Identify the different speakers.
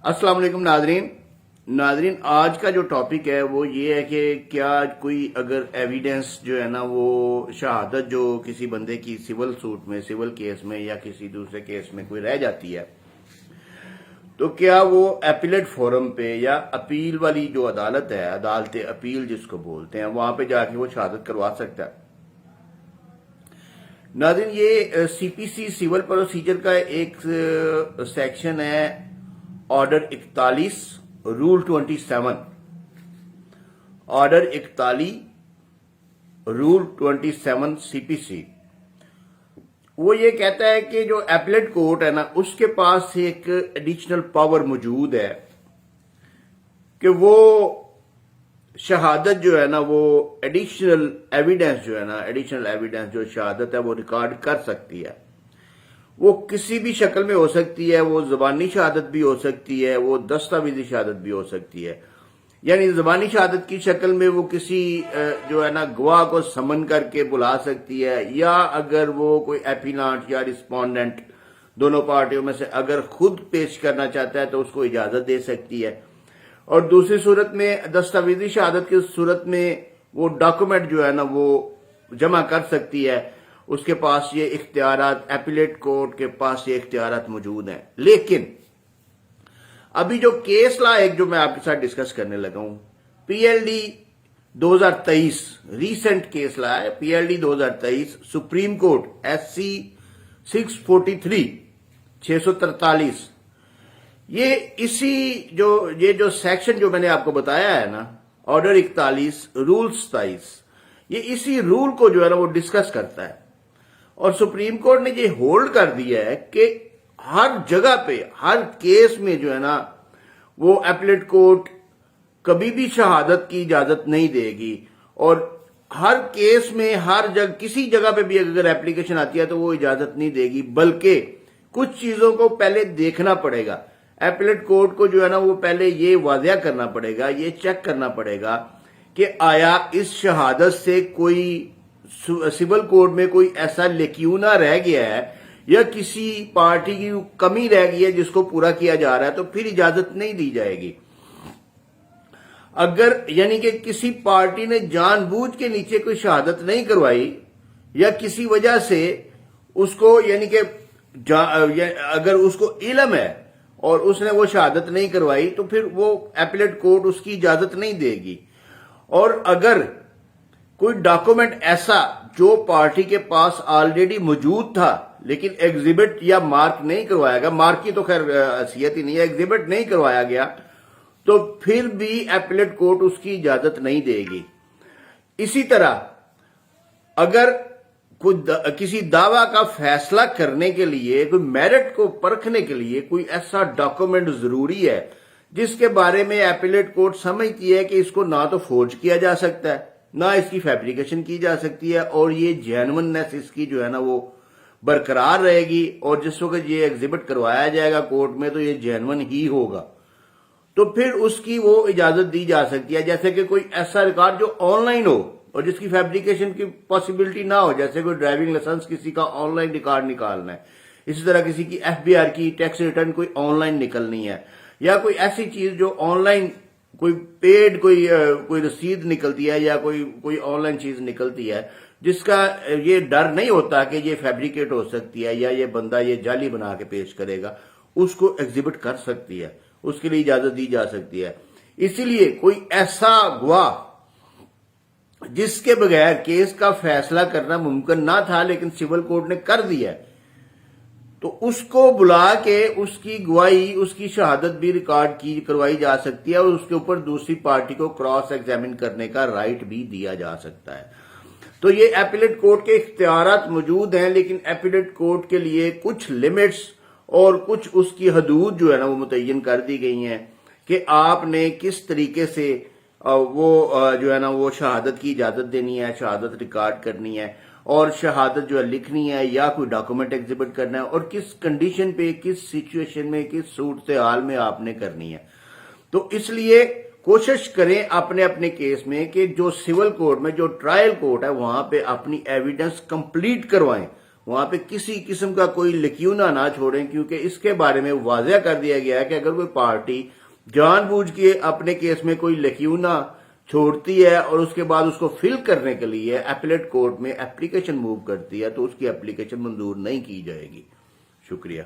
Speaker 1: अस्सलाम वालेकुम नाजरीन, आज का जो टॉपिक है वो ये है कि क्या कोई अगर एविडेंस जो है ना वो शहादत जो किसी बंदे की सिविल सूट में, सिविल केस में या किसी दूसरे केस में कोई रह जाती है, तो क्या वो एपीलेट फोरम पे या अपील वाली जो अदालत है, अदालत अपील जिसको बोलते हैं, वहां पे जाके वो शहादत करवा सकता है। नाज़रीन, ये सीपीसी सिविल प्रोसीजर का एक सेक्शन है, order 41 rule 27, order 41 rule 27 CPC. वो ये कहता है कि जो एपीलेट कोर्ट है ना, उसके पास एक एडिशनल पावर मौजूद है कि वो शहादत जो है ना, वो एडिशनल एविडेंस जो शहादत है वो रिकॉर्ड कर सकती है। वो किसी भी शक्ल में हो सकती है, वो ज़बानी शहादत भी हो सकती है, वो दस्तावेजी शहादत भी हो सकती है। यानी ज़बानी शहादत की शक्ल में वो किसी जो है ना गवाह को समन करके बुला सकती है, या अगर वो कोई एपीलांट या रिस्पोंडेंट दोनों पार्टियों में से अगर खुद पेश करना चाहता है तो उसको इजाजत दे सकती है। और दूसरी सूरत में दस्तावेजी शहादत की सूरत में वो डॉक्यूमेंट जो है ना वो जमा कर सकती है। उसके पास ये इख्तियारात, एपीलेट कोर्ट के पास ये इख्तियारात मौजूद हैं। लेकिन अभी जो केस लॉ एक जो मैं आपके साथ डिस्कस करने लगा हूं, पीएलडी 2023 रीसेंट केस लॉ है, पीएलडी 2023 सुप्रीम कोर्ट एससी 643 643, ये जो सेक्शन जो मैंने आपको बताया है ना, ऑर्डर 41 रूल 27, ये इसी रूल को जो है ना वो डिस्कस करता है। और सुप्रीम कोर्ट ने ये होल्ड कर दिया है कि हर जगह पे, हर केस में जो है ना वो एपीलेट कोर्ट कभी भी शहादत की इजाजत नहीं देगी। और हर केस में, हर जगह, किसी जगह पे भी अगर एप्लीकेशन आती है तो वो इजाजत नहीं देगी, बल्कि कुछ चीजों को पहले देखना पड़ेगा। एपीलेट कोर्ट को जो है ना वो पहले ये वाज़िया करना पड़ेगा, ये चेक करना पड़ेगा कि आया इस शहादत से कोई सिविल कोर्ट में कोई ऐसा लेक्यूना रह गया है या किसी पार्टी की कमी रह गई है जिसको पूरा किया जा रहा है, तो फिर इजाजत नहीं दी जाएगी। अगर यानी कि किसी पार्टी ने जानबूझ के नीचे कोई शहादत नहीं करवाई या किसी वजह से उसको, यानी कि अगर उसको इल्म है और उसने वो शहादत नहीं करवाई, तो फिर वो एपीलेट कोर्ट उसकी इजाजत नहीं देगी। और अगर कोई डॉक्यूमेंट ऐसा जो पार्टी के पास ऑलरेडी मौजूद था लेकिन एग्जिबिट या मार्क नहीं करवाया गया, मार्क की तो खैर हैसियत ही नहीं है, एग्जिबिट नहीं करवाया गया, तो फिर भी एपीलेट कोर्ट उसकी इजाजत नहीं देगी। इसी तरह अगर किसी दावा का फैसला करने के लिए, कोई मेरिट को परखने के लिए कोई ऐसा डॉक्यूमेंट जरूरी है जिसके बारे में एपीलेट कोर्ट समझती है कि इसको ना तो फोर्ज किया जा सकता है, ना इसकी फैब्रिकेशन की जा सकती है, और ये जेन्युइननेस इसकी जो है ना वो बरकरार रहेगी, और जिस वक्त ये एग्जिबिट करवाया जाएगा कोर्ट में तो ये जेन्युइन ही होगा, तो फिर उसकी वो इजाजत दी जा सकती है। जैसे कि कोई ऐसा रिकॉर्ड जो ऑनलाइन हो और जिसकी फैब्रिकेशन की पॉसिबिलिटी ना हो, जैसे कोई ड्राइविंग लाइसेंस किसी का ऑनलाइन रिकॉर्ड निकालना है, इसी तरह किसी की एफबीआर की टैक्स रिटर्न कोई ऑनलाइन निकलनी है, या कोई ऐसी चीज जो ऑनलाइन कोई पेड कोई रसीद निकलती है या कोई ऑनलाइन चीज निकलती है जिसका ये डर नहीं होता कि ये फैब्रिकेट हो सकती है या ये बंदा ये जाली बना के पेश करेगा, उसको एग्जिबिट कर सकती है, उसके लिए इजाजत दी जा सकती है। इसीलिए कोई ऐसा गवाह जिसके बगैर केस का फैसला करना मुमकिन ना था लेकिन सिविल कोर्ट ने कर दिया, तो उसको बुला के उसकी गवाही, उसकी शहादत भी रिकॉर्ड की करवाई जा सकती है, और उसके ऊपर दूसरी पार्टी को क्रॉस एग्जामिन करने का राइट भी दिया जा सकता है। तो ये एपीलेट कोर्ट के इख्तियारात मौजूद हैं, लेकिन एपीलेट कोर्ट के लिए कुछ लिमिट्स और कुछ उसकी हदूद जो है ना वो मुतय्यन कर दी गई हैं कि आपने किस तरीके से वो जो है ना वो शहादत की इजाजत देनी है, शहादत रिकॉर्ड करनी है, और शहादत जो है लिखनी है या कोई डॉक्यूमेंट एग्जिबिट करना है, और किस कंडीशन पे, किस सिचुएशन में, किस सूरत हाल में आपने करनी है। तो इसलिए कोशिश करें अपने अपने केस में कि जो सिविल कोर्ट में, जो ट्रायल कोर्ट है, वहां पे अपनी एविडेंस कंप्लीट करवाएं, وہاں پہ کسی قسم کا کوئی لکیونہ نہ چھوڑیں، کیونکہ اس کے بارے میں واضح کر دیا گیا ہے کہ اگر کوئی پارٹی جان بوجھ کے اپنے کیس میں کوئی لکیونہ چھوڑتی ہے اور اس کے بعد اس کو فل کرنے کے لیے اپیلیٹ کورٹ میں اپلیکیشن موو کرتی ہے تو اس کی اپلیکیشن منظور نہیں کی جائے گی۔ شکریہ۔